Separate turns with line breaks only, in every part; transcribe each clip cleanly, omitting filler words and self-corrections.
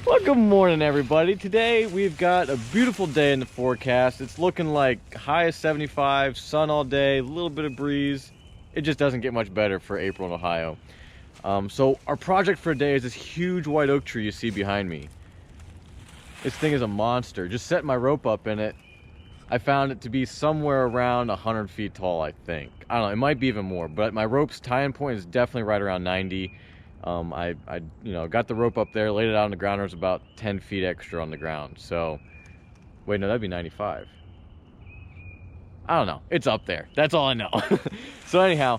Well, good morning, everybody. Today we've got a beautiful day in the forecast. It's looking like high of 75, sun all day, a little bit of breeze. It just doesn't get much better for April in Ohio. So our project for today is this huge white oak tree you see behind me. This thing is a monster. Just setting my rope up in it, I found it to be somewhere around 100 feet tall, I think. I don't know, it might be even more, but my rope's tying point is definitely right around 90. I got the rope up there, laid it out on the ground. There was about 10 feet extra on the ground. So, wait, no, that'd be 95. I don't know. It's up there. That's all I know. So anyhow,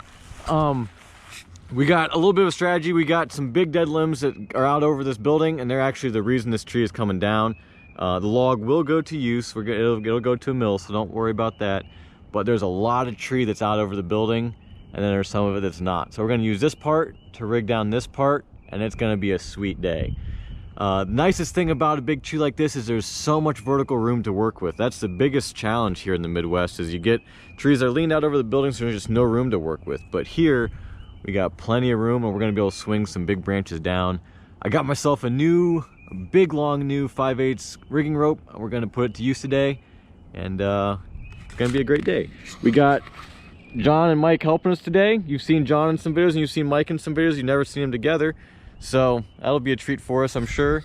we got a little bit of a strategy. We got some big dead limbs that are out over this building, and they're actually the reason this tree is coming down. The log will go to use. It'll go to a mill, so don't worry about that. But there's a lot of tree that's out over the building, and then there's some of it that's not. So we're gonna use this part to rig down this part, and it's gonna be a sweet day. The nicest thing about a big tree like this is there's so much vertical room to work with. That's the biggest challenge here in the Midwest, is you get trees that are leaned out over the buildings, so there's just no room to work with. But here, we got plenty of room, and we're gonna be able to swing some big branches down. I got myself a big long new 5/8 rigging rope. We're gonna put it to use today, and it's gonna be a great day. We got John and Mike helping us today. You've seen John in some videos and you've seen Mike in some videos. You've never seen them together, so that'll be a treat for us, I'm sure.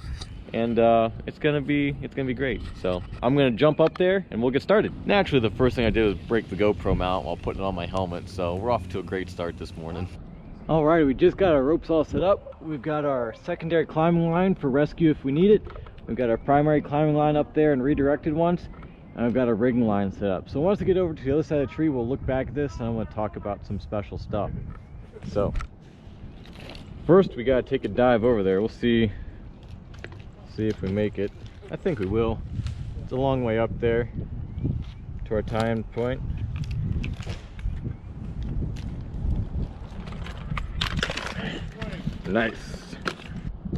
And it's gonna be great. So I'm gonna jump up there and we'll get started. Naturally, the first thing I did was break the GoPro mount while putting it on my helmet, so we're off to a great start this morning. All right, we just got our ropes all set up. We've got our secondary climbing line for rescue if we need it. We've got our primary climbing line up there and redirected ones. And I've got a rigging line set up. So once we get over to the other side of the tree, we'll look back at this and I'm going to talk about some special stuff. So first we got to take a dive over there. We'll see if we make it. I think we will. It's a long way up there to our time point. Nice.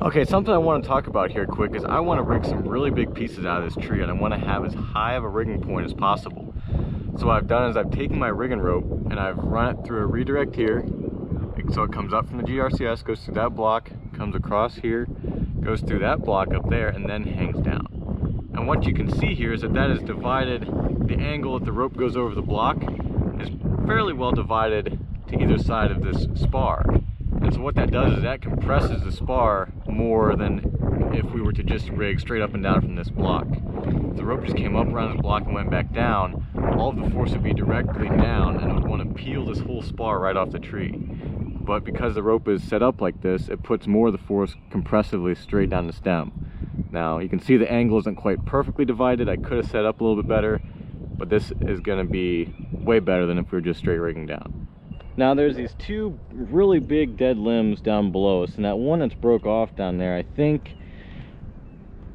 Okay, something I want to talk about here quick is I want to rig some really big pieces out of this tree, and I want to have as high of a rigging point as possible. So what I've done is I've taken my rigging rope and I've run it through a redirect here. So it comes up from the GRCS, goes through that block, comes across here, goes through that block up there, and then hangs down. And what you can see here is that is divided, the angle that the rope goes over the block is fairly well divided to either side of this spar. And so what that does is that compresses the spar more than if we were to just rig straight up and down from this block. If the rope just came up around this block and went back down, all of the force would be directly down and it would want to peel this whole spar right off the tree. But because the rope is set up like this, it puts more of the force compressively straight down the stem. Now you can see the angle isn't quite perfectly divided. I could have set up a little bit better, but this is going to be way better than if we were just straight rigging down. Now there's these two really big dead limbs down below us, and that one that's broke off down there, I think,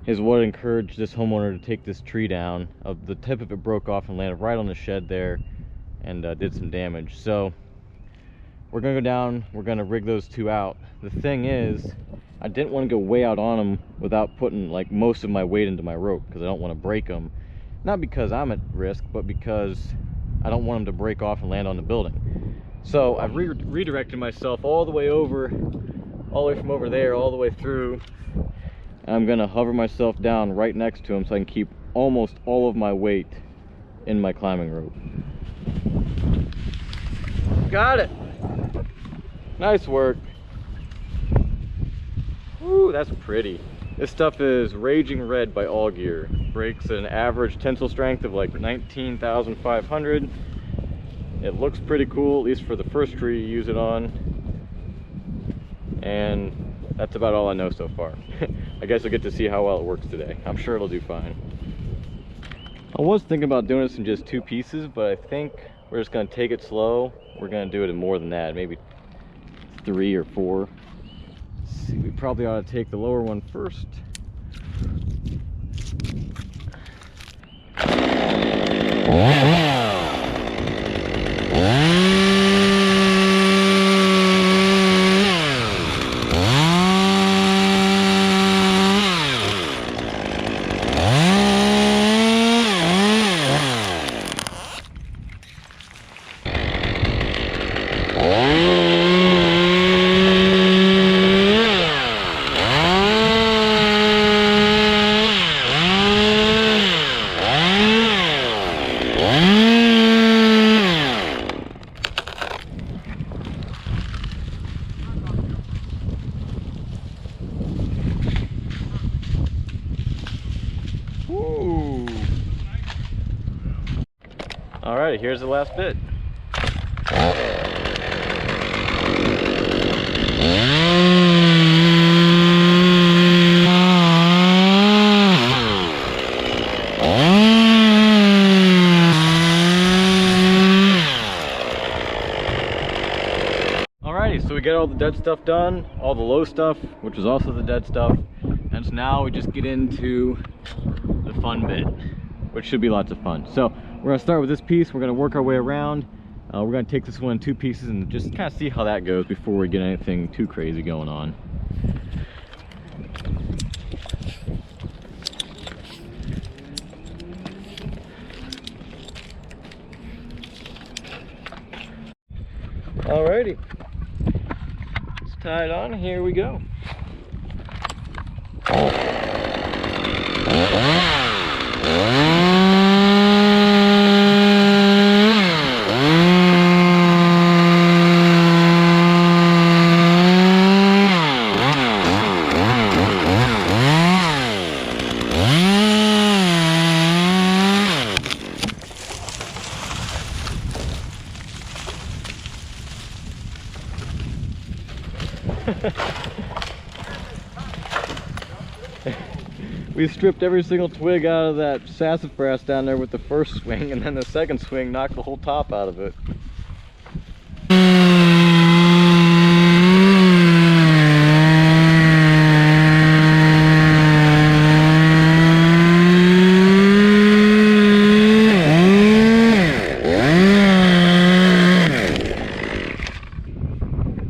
is what encouraged this homeowner to take this tree down. The tip of it broke off and landed right on the shed there and did some damage. So we're gonna go down, we're gonna rig those two out. The thing is, I didn't want to go way out on them without putting like most of my weight into my rope, because I don't want to break them. Not because I'm at risk, but because I don't want them to break off and land on the building. So I've redirected myself all the way over, all the way from over there, all the way through. And I'm gonna hover myself down right next to him so I can keep almost all of my weight in my climbing rope. Got it! Nice work. Ooh, that's pretty. This stuff is Raging Red by All Gear. Breaks at an average tensile strength of like 19,500. It looks pretty cool, at least for the first tree you use it on. And that's about all I know so far. I guess I'll get to see how well it works today. I'm sure it'll do fine. I was thinking about doing this in just two pieces, but I think we're just gonna take it slow. We're gonna do it in more than that, maybe 3 or 4. Let's see, we probably ought to take the lower one first. Woo! All right, here's the last bit. Alrighty, so we get all the dead stuff done, all the low stuff, which is also the dead stuff, and so now we just get into the fun bit, which should be lots of fun. So we're gonna start with this piece. We're gonna work our way around. We're gonna take this one in 2 pieces and just kind of see how that goes before we get anything too crazy going on. Alrighty, it's tied on. Here we go. We stripped every single twig out of that sassafras down there with the first swing, and then the second swing knocked the whole top out of it.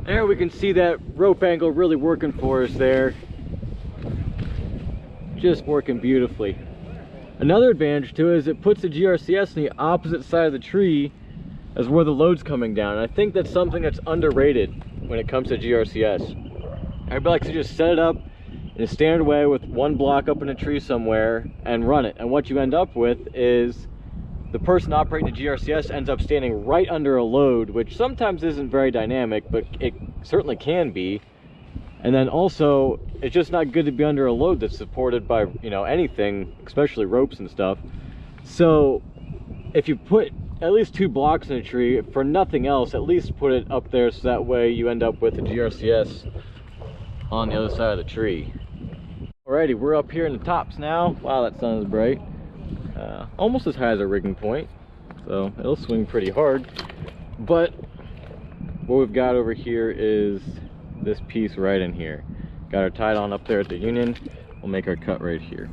There we can see that rope angle really working for us there. Just working beautifully. Another advantage to it is it puts the GRCS on the opposite side of the tree as where the load's coming down. And I think that's something that's underrated when it comes to GRCS. Everybody likes to just set it up in a standard way with one block up in a tree somewhere and run it. And what you end up with is the person operating the GRCS ends up standing right under a load, which sometimes isn't very dynamic, but it certainly can be. And then also, it's just not good to be under a load that's supported by, you know, anything, especially ropes and stuff. So if you put at least 2 blocks in a tree, for nothing else, at least put it up there so that way you end up with a GRCS on the other side of the tree. Alrighty, we're up here in the tops now. Wow, that sun is bright. Almost as high as a rigging point, so it'll swing pretty hard. But what we've got over here is this piece right in here. Got her tied on up there at the union. We'll make our cut right here.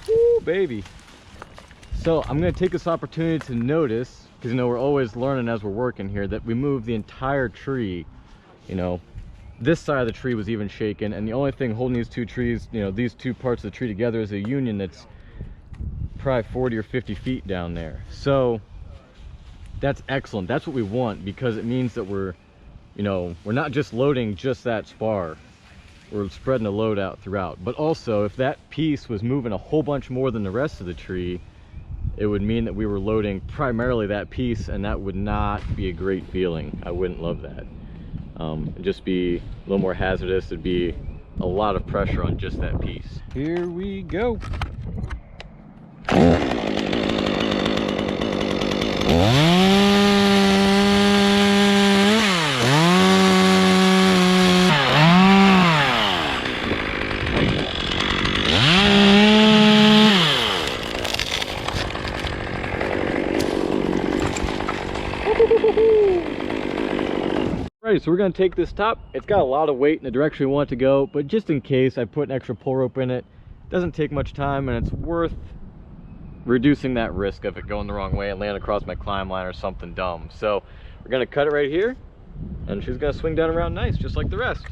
Woo, baby. So I'm going to take this opportunity to notice, because you know we're always learning as we're working here, that we moved the entire tree. You know, this side of the tree was even shaken, and the only thing holding these 2 trees, you know, these 2 parts of the tree together is a union that's probably 40 or 50 feet down there. So that's excellent. That's what we want, because it means that we're, you know, we're not just loading just that spar. We're spreading the load out throughout. But also, if that piece was moving a whole bunch more than the rest of the tree, it would mean that we were loading primarily that piece, and that would not be a great feeling. I wouldn't love that. It'd just be a little more hazardous. It'd be a lot of pressure on just that piece. Here we go. Alright, so we're going to take this top. It's got a lot of weight in the direction we want it to go, but just in case, I put an extra pull rope in it. Doesn't take much time, and it's worth reducing that risk of it going the wrong way and landing across my climb line or something dumb. So we're going to cut it right here, and she's going to swing down around nice, just like the rest.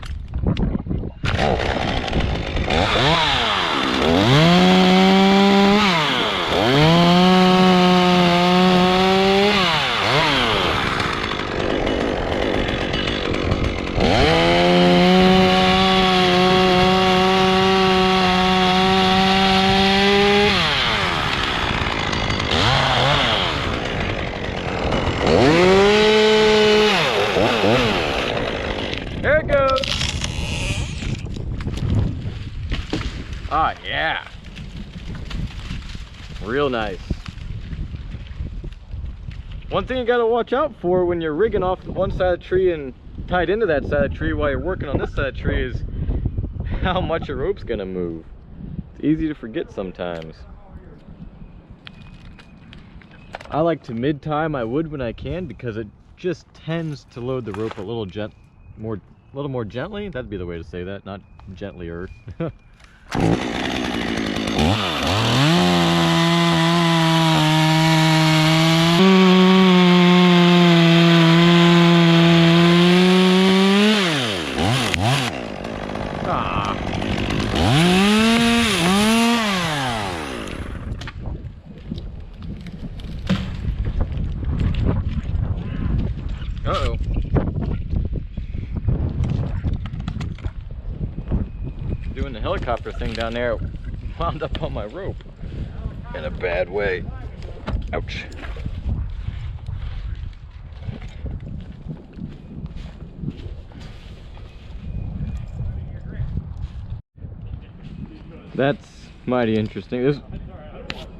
There it goes. Ah, yeah. Real nice. One thing you gotta watch out for when you're rigging off one side of the tree and tied into that side of the tree while you're working on this side of the tree is how much your rope's gonna move. It's easy to forget sometimes. I like to mid-tie my wood when I can because it just tends to load the rope a little more gently. That'd be the way to say that, not gentlier. Uh-oh. Doing the helicopter thing down there, wound up on my rope in a bad way. Ouch. That's mighty interesting.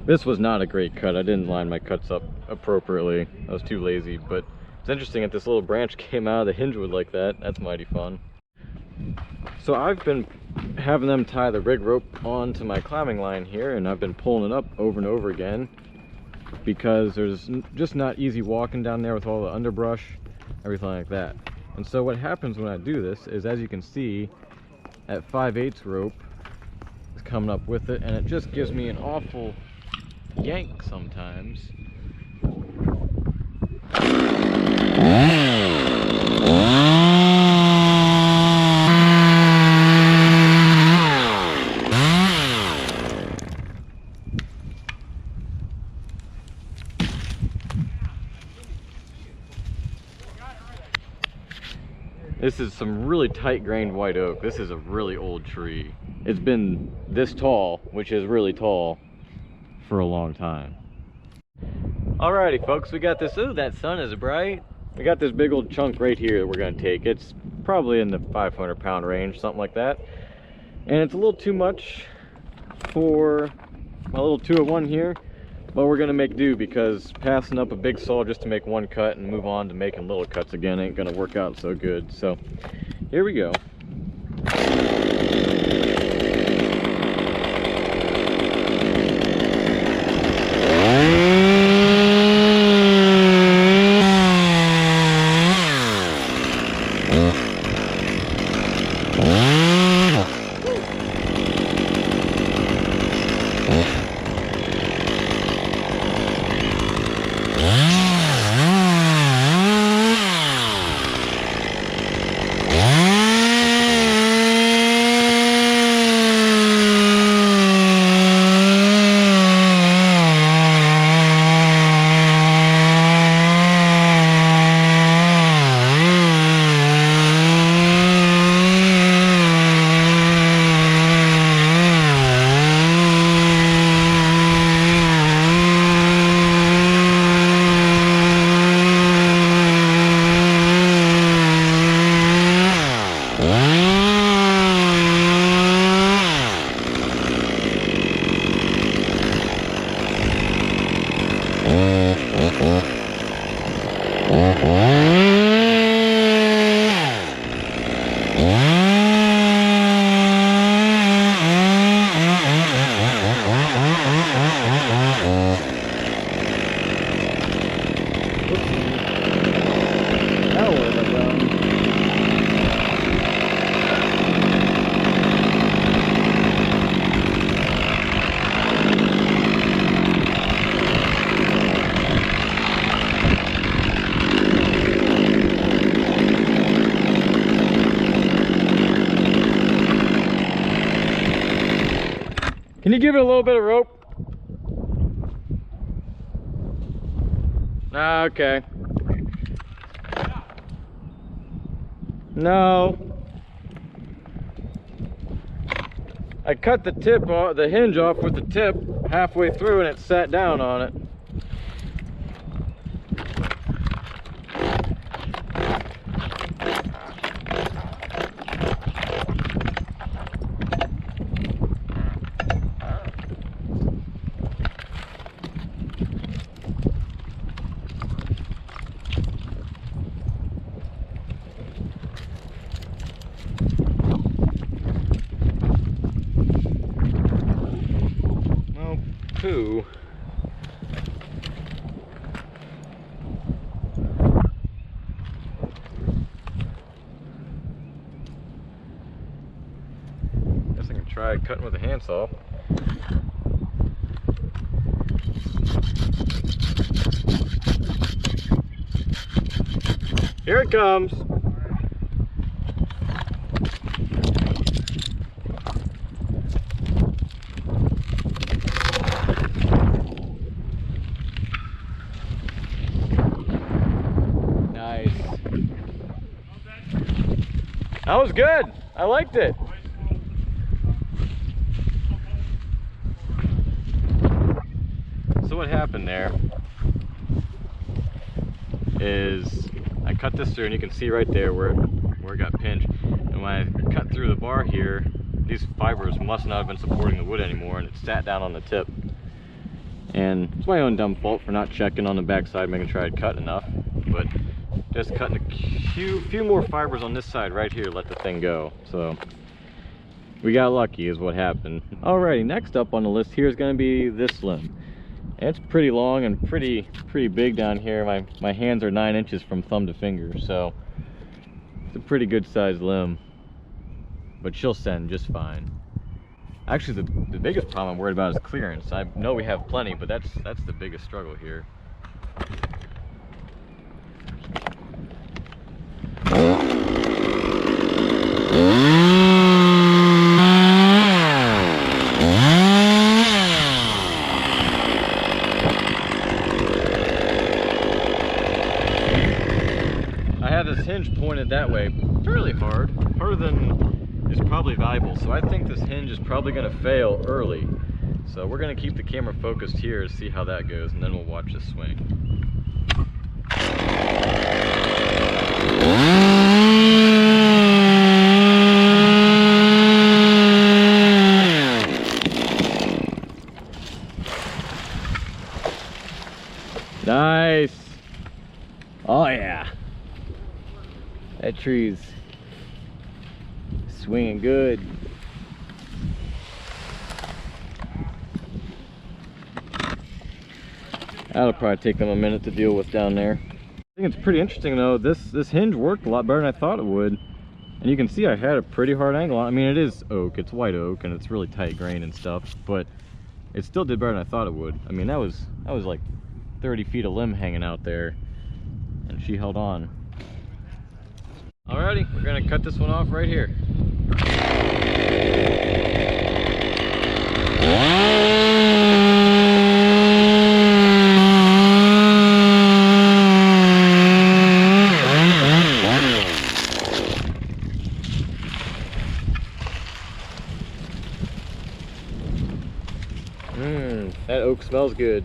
This was not a great cut. I didn't line my cuts up appropriately. I was too lazy, but it's interesting that this little branch came out of the hinge wood like that. That's mighty fun. So I've been having them tie the rig rope onto my climbing line here, and I've been pulling it up over and over again because there's just not easy walking down there with all the underbrush, everything like that. And so what happens when I do this is, as you can see, at 5/8 rope is coming up with it, and it just gives me an awful yank sometimes. This is some really tight grained white oak. This is a really old tree. It's been this tall, which is really tall, for a long time. Alrighty folks, we got this. Ooh, that sun is bright. We got this big old chunk right here that we're gonna take. It's probably in the 500-pound range, something like that. And it's a little too much for my little 2-of-1 here, but we're gonna make do, because passing up a big saw just to make one cut and move on to making little cuts again ain't gonna work out so good. So here we go. Can you give it a little bit of rope? Okay. No. I cut the tip off, the hinge off with the tip halfway through, and it sat down on it. poo. Guess I can try cutting with a handsaw. Here it comes. Nice. That was good. I liked it. So what happened there is I cut this through, and you can see right there where it got pinched. And when I cut through the bar here, these fibers must not have been supporting the wood anymore, and it sat down on the tip. And it's my own dumb fault for not checking on the backside, making sure I'd cut enough. But just cutting a few more fibers on this side right here, let the thing go. So we got lucky is what happened. Alrighty, next up on the list here is going to be this limb. And it's pretty long and pretty big down here. My hands are 9 inches from thumb to finger, so it's a pretty good sized limb. But she'll send just fine. Actually, the biggest problem I'm worried about is clearance. I know we have plenty, but that's the biggest struggle here. I have this hinge pointed that way fairly hard, harder than is probably valuable, so I think this hinge is probably going to fail early. So we're going to keep the camera focused here to see how that goes, and then we'll watch this swing. Nice. Oh yeah. That tree's swinging good. That'll probably take them a minute to deal with down there. I think it's pretty interesting though. This hinge worked a lot better than I thought it would. And you can see I had a pretty hard angle on. I mean, it is oak, it's white oak, and it's really tight grain and stuff, but it still did better than I thought it would. I mean, that was like 30 feet of limb hanging out there, and she held on. Alrighty, we're gonna cut this one off right here. That oak smells good.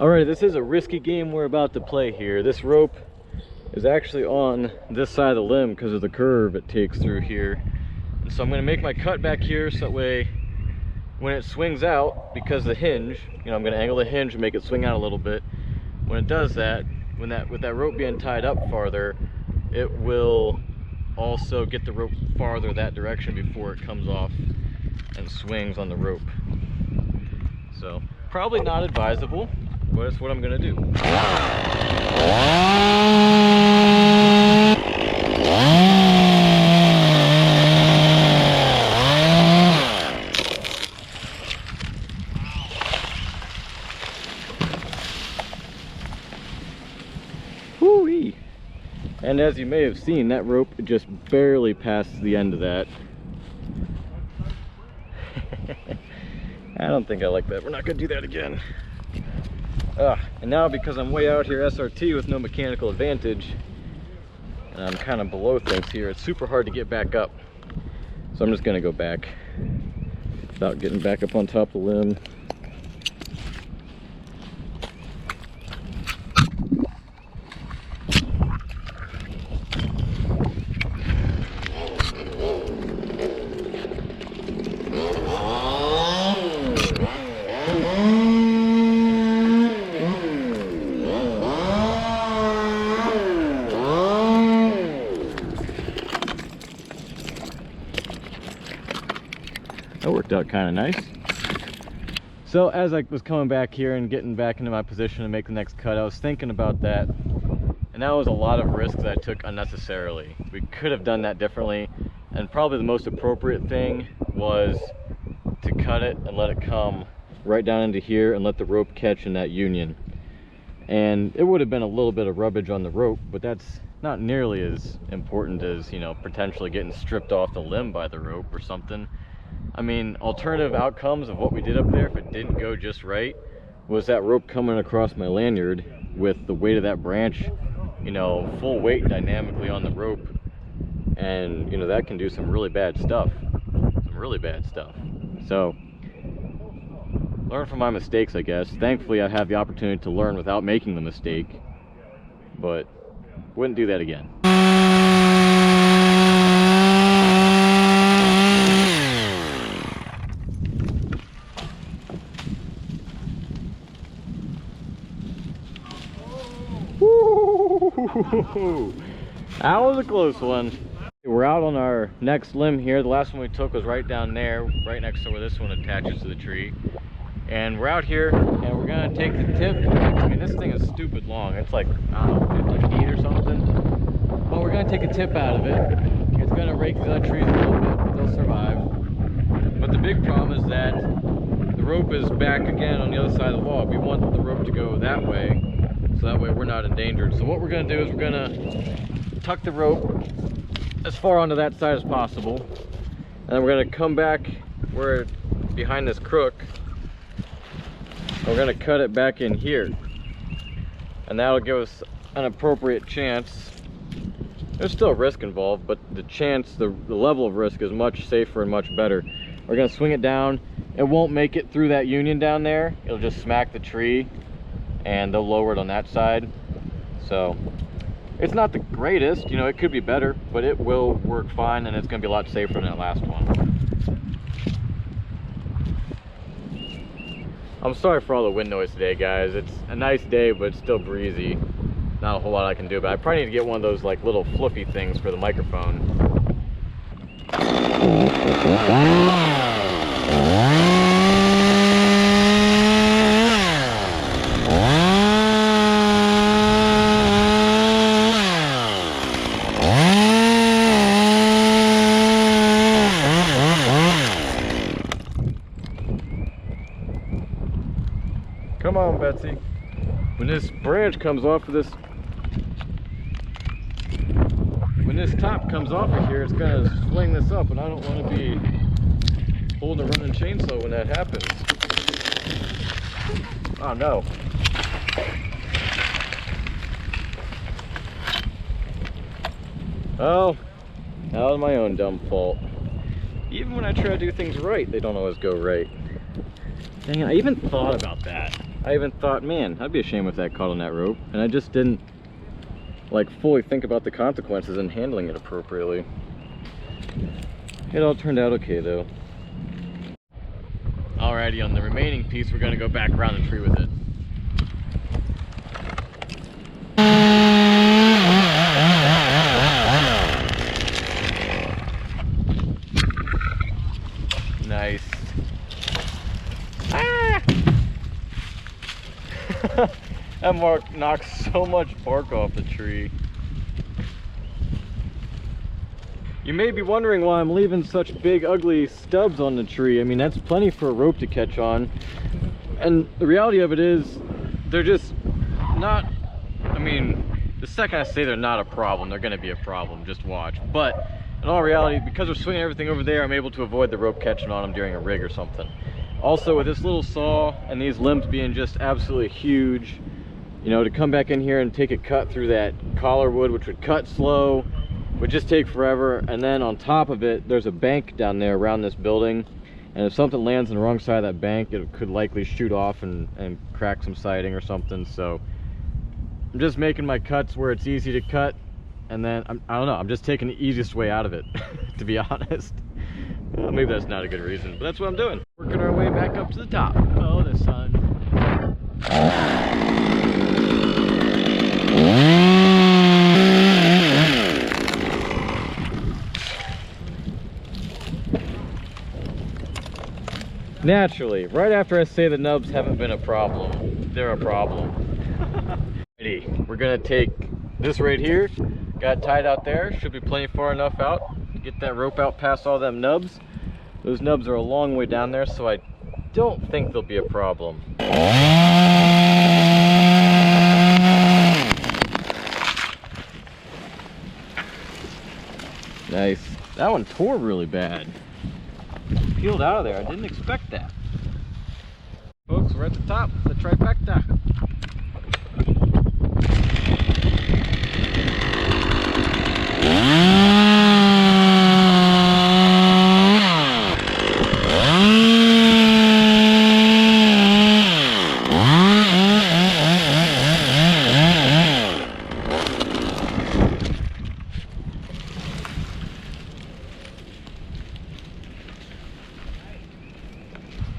Alright, this is a risky game we're about to play here. This rope is actually on this side of the limb because of the curve it takes through here. And so I'm going to make my cut back here so that way when it swings out, because the hinge, you know, I'm going to angle the hinge and make it swing out a little bit. When it does that, with that rope being tied up farther, it will also get the rope farther that direction before it comes off and swings on the rope. So probably not advisable, but it's what I'm gonna do. Whoo-wee. And as you may have seen, that rope just barely passed the end of that. I don't think I like that. We're not gonna do that again. And now because I'm way out here SRT with no mechanical advantage, and I'm kind of below things here. It's super hard to get back up, so I'm just gonna go back without getting back up on top of the limb. That worked out kind of nice. So as I was coming back here and getting back into my position to make the next cut, I was thinking about that, and that was a lot of risk that I took unnecessarily. We could have done that differently, and probably the most appropriate thing was to cut it and let it come right down into here and let the rope catch in that union. And it would have been a little bit of rubbage on the rope, but that's not nearly as important as, you know, potentially getting stripped off the limb by the rope or something. I mean, alternative outcomes of what we did up there, if it didn't go just right, was that rope coming across my lanyard with the weight of that branch, you know, full weight dynamically on the rope. And, you know, that can do some really bad stuff. Some really bad stuff. So, learn from my mistakes, I guess. Thankfully, I have the opportunity to learn without making the mistake, but wouldn't do that again. That was a close one. We're out on our next limb here. The last one we took was right down there, right next to where this one attaches to the tree. And we're out here and we're gonna take the tip. I mean, this thing is stupid long. It's like, I don't know, 50 feet or something. But we're gonna take a tip out of it. It's gonna rake these other trees a little bit, but they'll survive. But the big problem is that the rope is back again on the other side of the log. We want the rope to go that way, so that way we're not endangered. So what we're gonna do is we're gonna tuck the rope as far onto that side as possible, and then we're gonna come back where behind this crook. We're gonna cut it back in here, and that'll give us an appropriate chance. There's still risk involved, but the chance, the level of risk is much safer and much better. We're gonna swing it down. It won't make it through that union down there. It'll just smack the tree, and they'll lower it on that side. So it's not the greatest, you know, it could be better, but it will work fine, and it's gonna be a lot safer than that last one. I'm sorry for all the wind noise today, guys. It's a nice day, but it's still breezy. Not a whole lot I can do, but I probably need to get one of those like little fluffy things for the microphone. Come on, Betsy. When this branch comes off of this, when this top comes off of here, it's gonna fling this up, and I don't want to be holding a running chainsaw when that happens. Oh no. Oh, that was my own dumb fault. Even when I try to do things right, they don't always go right. Dang it, I even thought about that. I even thought, man, I'd be ashamed if that caught on that rope. And I just didn't, like, fully think about the consequences and handling it appropriately. It all turned out okay, though. Alrighty, on the remaining piece, we're gonna go back around the tree with it. Nice. Ah! That mark knocks so much bark off the tree. You may be wondering why I'm leaving such big ugly stubs on the tree. I mean, that's plenty for a rope to catch on. And the reality of it is, they're just not, I mean, the second I say they're not a problem, they're gonna be a problem, just watch. But in all reality, because we're swinging everything over there, I'm able to avoid the rope catching on them during a rig or something. Also, with this little saw and these limbs being just absolutely huge, you know, to come back in here and take a cut through that collar wood, which would cut slow, would just take forever. And then on top of it, there's a bank down there around this building, and if something lands on the wrong side of that bank, it could likely shoot off and crack some siding or something. So I'm just making my cuts where it's easy to cut, and then I don't know, I'm just taking the easiest way out of it, to be honest. Well, maybe that's not a good reason, but that's what I'm doing. Working our way back up to the top. Oh, the sun. Naturally, right after I say the nubs haven't been a problem, they're a problem. Ready. We're gonna take this right here, got tied out there, should be plenty far enough out to get that rope out past all them nubs. Those nubs are a long way down there, so I don't think there'll be a problem. Nice. That one tore really bad. Peeled out of there. I didn't expect that. Folks, we're at the top, the trifecta.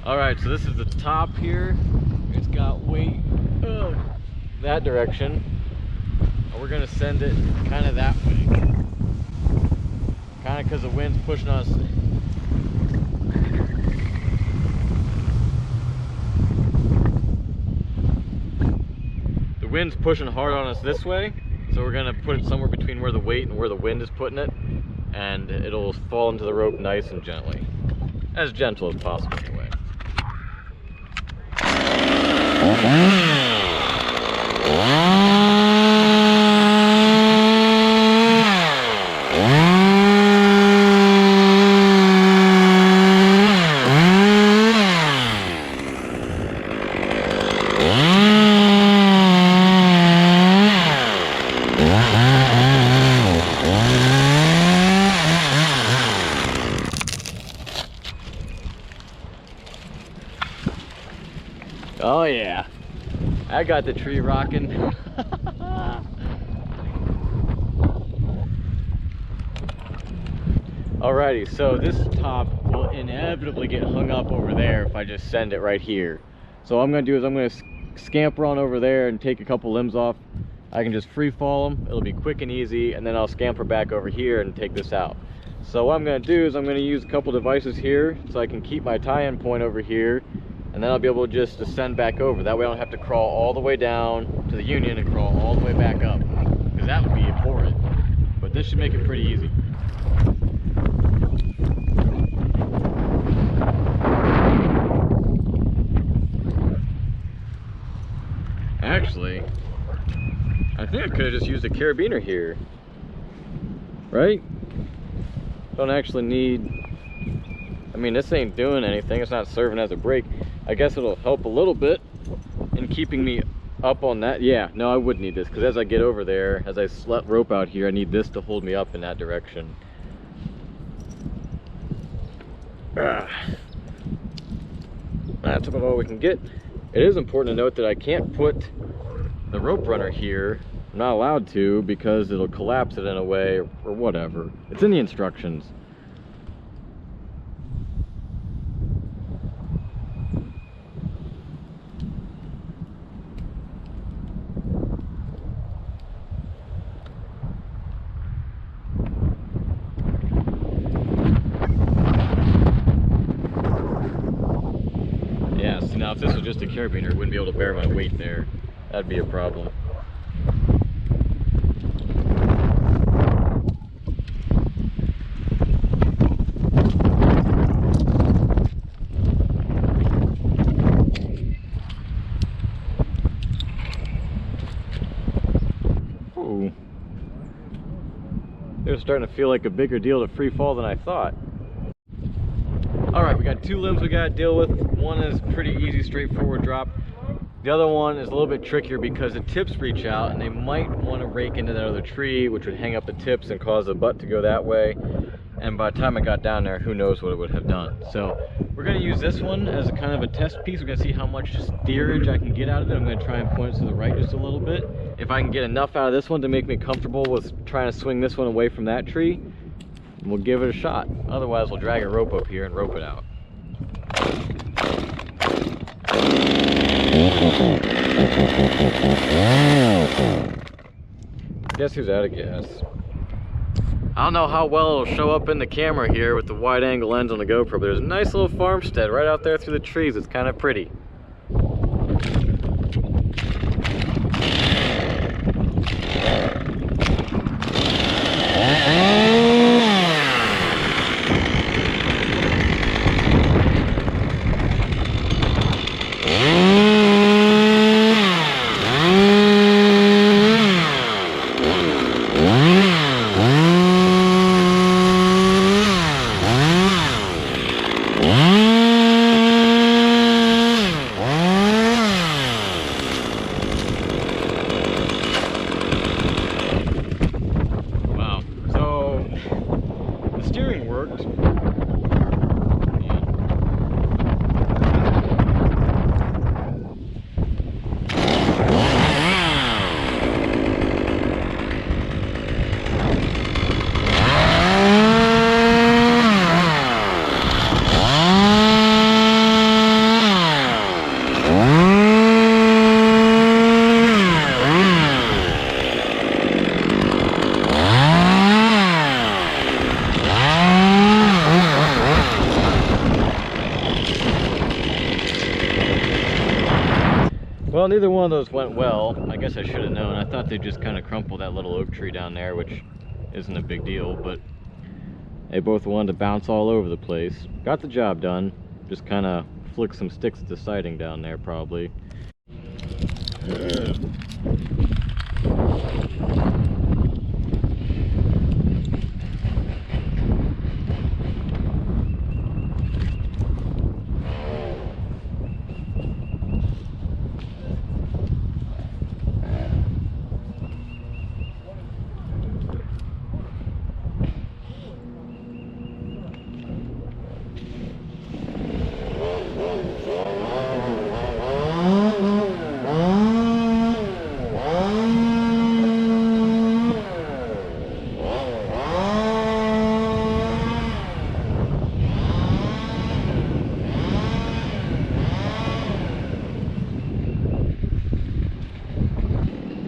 Alright, so this is the top here. It's got weight that direction. And we're going to send it kind of that way. Kind of because the wind's pushing us. The wind's pushing hard on us this way. So we're going to put it somewhere between where the weight and where the wind is putting it. And it'll fall into the rope nice and gently. As gentle as possible anyway. Oh yeah, I got the tree rocking. Alrighty, so this top will inevitably get hung up over there if I just send it right here. So what I'm going to do is I'm going to scamper on over there and take a couple limbs off. I can just free fall them, it'll be quick and easy, and then I'll scamper back over here and take this out. So what I'm going to do is I'm going to use a couple devices here so I can keep my tie-in point over here, and then I'll be able to just descend back over. That way I don't have to crawl all the way down to the union and crawl all the way back up, because that would be horrid. But this should make it pretty easy. Actually, I think I could have just used a carabiner here, right? Don't actually need, I mean, this ain't doing anything, it's not serving as a brake. I guess it'll help a little bit in keeping me up on that. Yeah, no, I would need this, because as I get over there, as I let rope out here, I need this to hold me up in that direction. That's about all we can get. It is important to note that I can't put the rope runner here. I'm not allowed to, because it'll collapse it in a way or whatever. It's in the instructions. Yeah, so now if this was just a carabiner, it wouldn't be able to bear my weight there. That'd be a problem. Ooh. It was starting to feel like a bigger deal to free fall than I thought. Alright, we got two limbs we gotta deal with. One is pretty easy, straightforward drop. The other one is a little bit trickier because the tips reach out and they might want to rake into that other tree, which would hang up the tips and cause the butt to go that way. And by the time I got down there, who knows what it would have done. So we're going to use this one as a kind of a test piece. We're going to see how much steerage I can get out of it. I'm going to try and point it to the right just a little bit. If I can get enough out of this one to make me comfortable with trying to swing this one away from that tree, we'll give it a shot. Otherwise, we'll drag a rope up here and rope it out. Guess who's out of gas? I don't know how well it'll show up in the camera here with the wide angle lens on the GoPro, but there's a nice little farmstead right out there through the trees. It's kind of pretty. Well, neither one of those went well. I guess I should have known. I thought they'd just kind of crumple that little oak tree down there, which isn't a big deal, but they both wanted to bounce all over the place. Got the job done. Just kind of flicked some sticks at the siding down there, probably.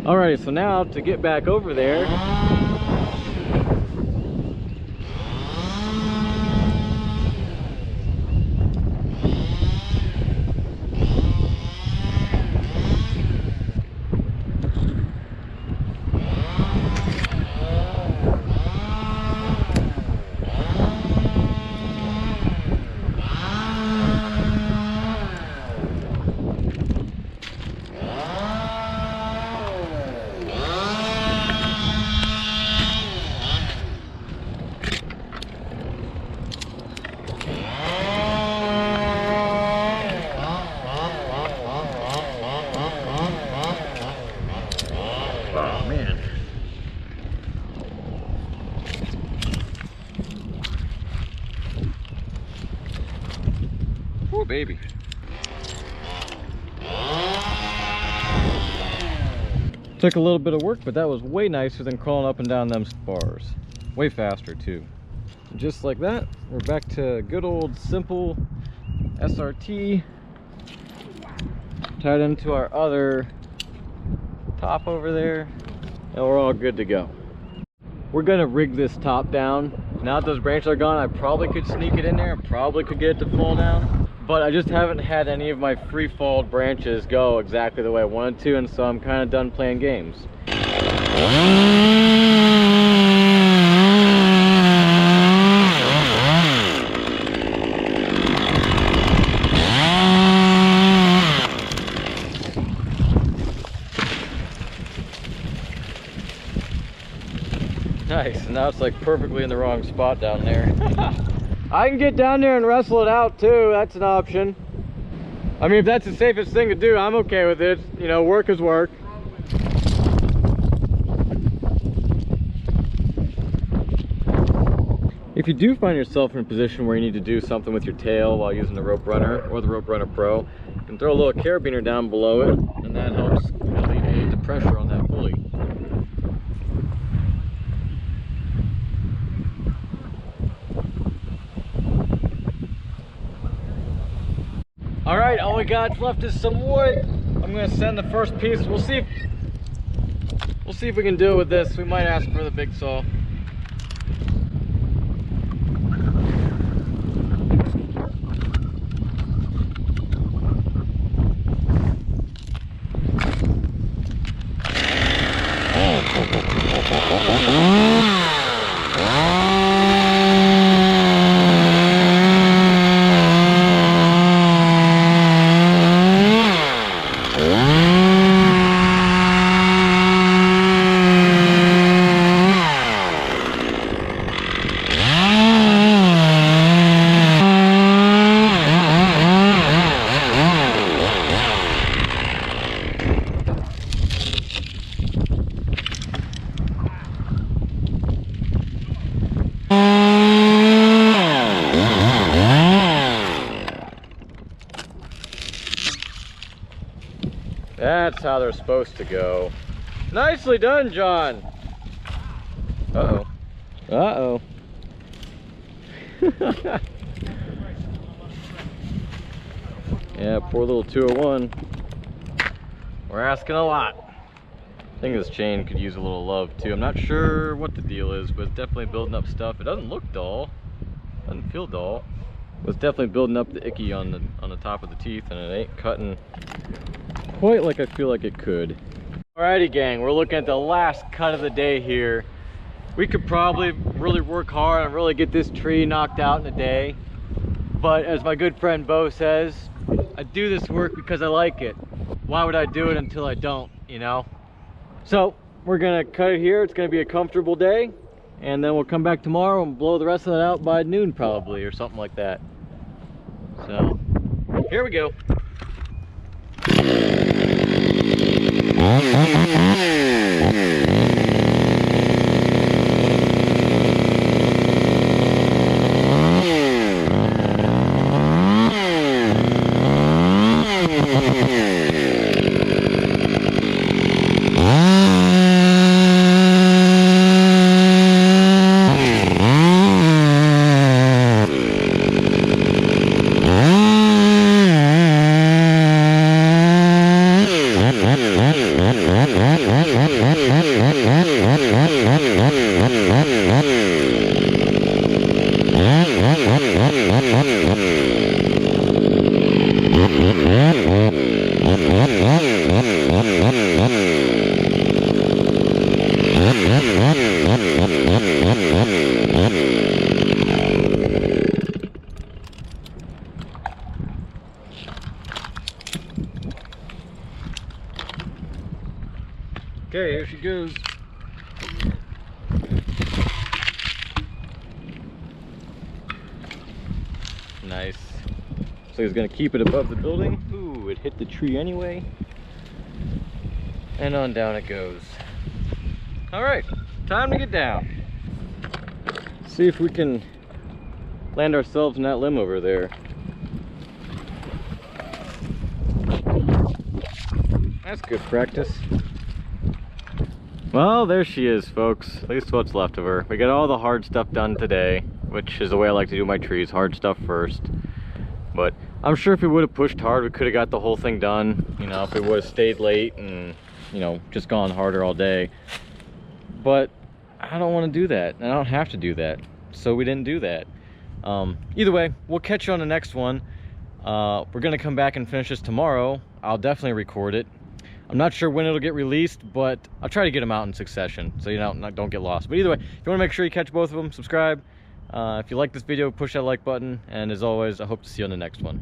Alright, so now to get back over there, poor baby. Took a little bit of work, but that was way nicer than crawling up and down them bars. Way faster too. Just like that, we're back to good old simple SRT tied into our other top over there, and we're all good to go. We're gonna rig this top down. Now that those branches are gone, I probably could sneak it in there and probably could get it to fall down, but I just haven't had any of my free-fall branches go exactly the way I wanted to, and so I'm kind of done playing games. Nice, now it's like perfectly in the wrong spot down there. I can get down there and wrestle it out too, that's an option. I mean, if that's the safest thing to do, I'm okay with it. You know, work is work. If you do find yourself in a position where you need to do something with your tail while using the rope runner or the rope runner pro, you can throw a little carabiner down below it, and that helps alleviate the pressure on that pulley. All right, all we got left is some wood. I'm gonna send the first piece. We'll see if we can do it with this. We might ask for the big saw. That's how they're supposed to go. Nicely done, John. Uh-oh. Uh-oh. Yeah, poor little 201. We're asking a lot. I think this chain could use a little love too. I'm not sure what the deal is, but it's definitely building up stuff. It doesn't look dull. Doesn't feel dull. But it's definitely building up the icky on the top of the teeth, and it ain't cutting quite like I feel like it could. Alrighty gang, we're looking at the last cut of the day here. We could probably really work hard and really get this tree knocked out in a day. But as my good friend Bo says, I do this work because I like it. Why would I do it until I don't, you know? So we're gonna cut it here. It's gonna be a comfortable day. And then we'll come back tomorrow and blow the rest of it out by noon probably, or something like that. So here we go. Okay, here she goes. Nice. So he's gonna keep it above the building. Ooh, it hit the tree anyway. And on down it goes. All right, time to get down. See if we can land ourselves in that limb over there. That's good practice. Well, there she is, folks. At least what's left of her. We got all the hard stuff done today, which is the way I like to do my trees, hard stuff first. But I'm sure if we would have pushed hard, we could have got the whole thing done. You know, if we would have stayed late and, you know, just gone harder all day. But I don't want to do that, and I don't have to do that. So we didn't do that. Either way, we'll catch you on the next one. We're gonna come back and finish this tomorrow. I'll definitely record it. I'm not sure when it'll get released, but I'll try to get them out in succession so you don't get lost. But either way, if you want to make sure you catch both of them, subscribe. If you like this video, push that like button. And as always, I hope to see you on the next one.